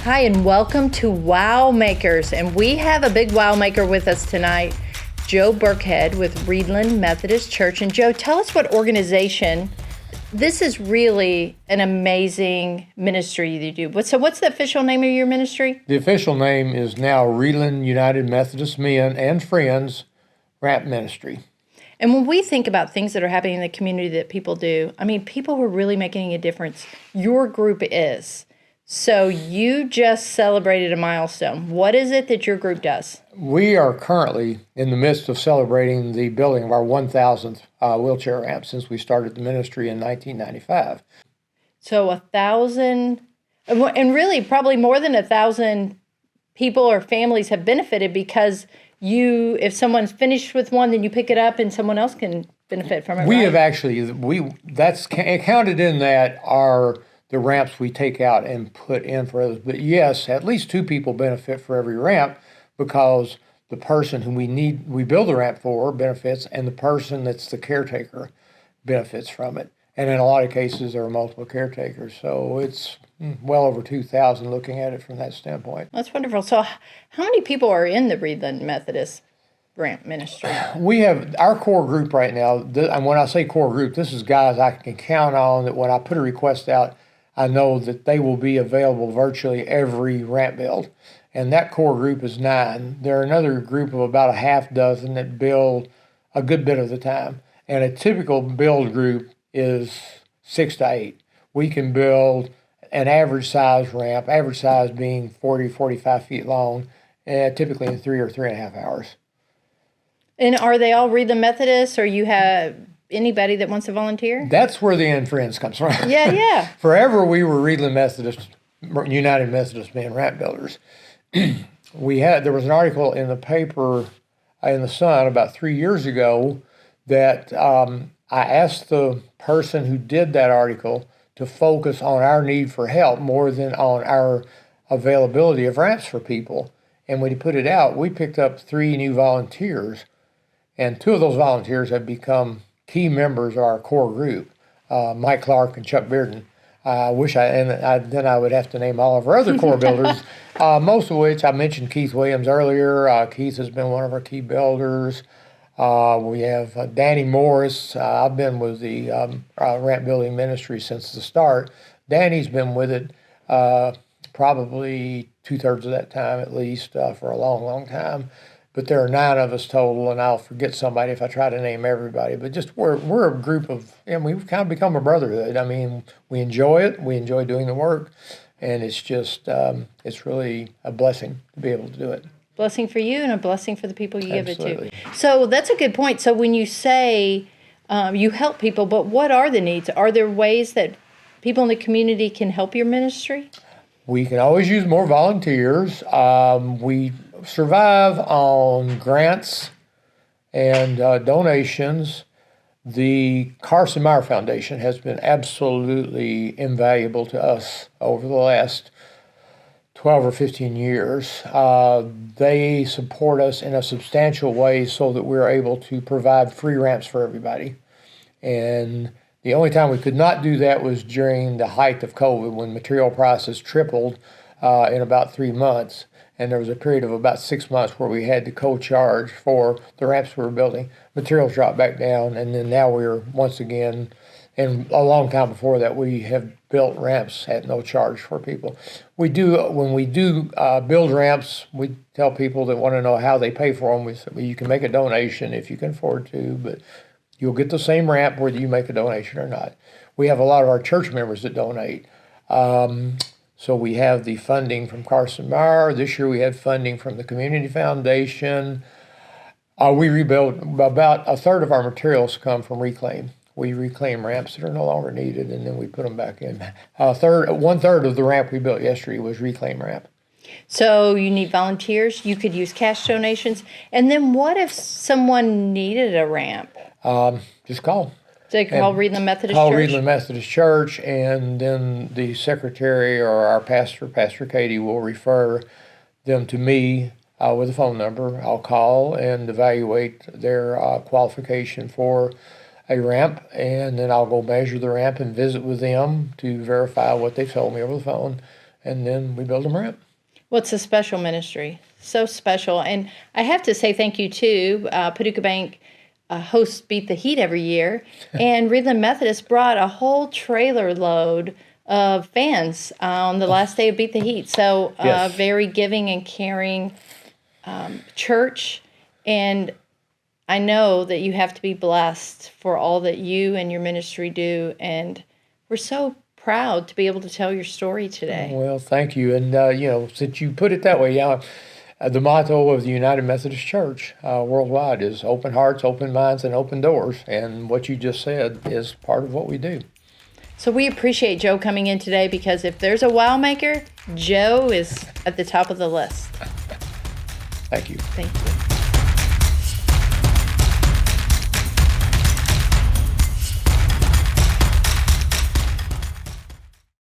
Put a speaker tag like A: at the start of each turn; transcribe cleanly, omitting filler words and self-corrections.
A: Hi, and welcome to WOW Makers. And we have a big WOW Maker with us tonight, Joe Burkhead with Reidland Methodist Church. And Joe, tell us what organization. This is really an amazing ministry you do. What's the official name of your ministry?
B: The official name is now Reidland United Methodist Men and Friends Ramp Ministry.
A: And when we think about things that are happening in the community that people do, I mean, people who are really making a difference, your group is. So you just celebrated a milestone. What is it that your group does?
B: We are currently in the midst of celebrating the building of our 1,000th wheelchair ramp since we started the ministry in 1995.
A: So 1,000, and really probably more than 1,000 people or families have benefited because if someone's finished with one, then you pick it up and someone else can benefit from it.
B: We
A: right?
B: have actually, that's counted in that are the ramps we take out and put in for others. But yes, at least two people benefit for every ramp because the person who we build the ramp for benefits, and the person that's the caretaker benefits from it. And in a lot of cases, there are multiple caretakers. So it's well over 2,000 looking at it from that standpoint.
A: That's wonderful. So how many people are in the Reidland Methodist Ramp Ministry?
B: We have our core group right now, and when I say core group, this is guys I can count on that when I put a request out, I know that they will be available virtually every ramp build. And that core group is 9. There are another group of about a half dozen that build a good bit of the time. And a typical build group is 6 to 8. We can build an average size ramp, average size being 40, 45 feet long, typically in 3 or 3.5 hours.
A: And are they all Reidland Methodists, or you have anybody that wants to volunteer?
B: That's where the and friends comes from.
A: Yeah.
B: Forever we were Reidland Methodist, United Methodist Men Ramp Builders. There was an article in the paper in the Sun about 3 years ago that I asked the person who did that article to focus on our need for help more than on our availability of ramps for people. And when he put it out, we picked up 3 new volunteers, and 2 of those volunteers have become key members of our core group, Mike Clark and Chuck Bearden. Then I would have to name all of our other core builders, most of which I mentioned Keith Williams earlier. Keith has been one of our key builders. We have Danny Morris. I've been with the ramp building ministry since the start. Danny's been with it probably 2/3 of that time at least for a long, long time. But there are 9 of us total, and I'll forget somebody if I try to name everybody. But just we're a group of, and we've kind of become a brotherhood. I mean, we enjoy it. We enjoy doing the work, and it's just it's really a blessing to be able to do it.
A: Blessing for you and a blessing for the people you
B: Absolutely.
A: give it to. So that's a good point. So when you say you help people, but what are the needs? Are there ways that people in the community can help your ministry?
B: We can always use more volunteers. We survive on grants and donations. The Carson Meyer Foundation has been absolutely invaluable to us over the last 12 or 15 years. They support us in a substantial way so that we're able to provide free ramps for everybody. And the only time we could not do that was during the height of COVID, when material prices tripled in about 3 months. And there was a period of about 6 months where we had to co-charge for the ramps we were building. Materials dropped back down, and then now we're once again, and a long time before that, we have built ramps at no charge for people. When we do build ramps, we tell people that want to know how they pay for them. We say, well, you can make a donation if you can afford to, but you'll get the same ramp whether you make a donation or not. We have a lot of our church members that donate. So we have the funding from Carson Meyer. This year we had funding from the Community Foundation. We rebuild, about 1/3 of our materials come from reclaim. We reclaim ramps that are no longer needed, and then we put them back in. 1/3 of the ramp we built yesterday was reclaim ramp.
A: So you need volunteers. You could use cash donations. And then what if someone needed a ramp?
B: Just call.
A: They call Reidland Methodist
B: Call
A: Church?
B: Reidland Methodist Church, and then the secretary or our pastor, Pastor Katie, will refer them to me with a phone number. I'll call and evaluate their qualification for a ramp, and then I'll go measure the ramp and visit with them to verify what they've told me over the phone. and then we build them ramp.
A: Well, it's a special ministry, so special. And I have to say thank you to Paducah Bank hosts Beat the Heat every year. And Reidland Methodist brought a whole trailer load of fans on the last day of Beat the Heat. So
B: Yes.
A: very giving and caring church. And I know that you have to be blessed for all that you and your ministry do. And we're so proud to be able to tell your story today.
B: Well, thank you. And, since you put it that way, the motto of the United Methodist Church worldwide is open hearts, open minds, and open doors. And what you just said is part of what we do.
A: So we appreciate Joe coming in today, because if there's a WOW Maker, Joe is at the top of the list.
B: Thank you.
A: Thank you.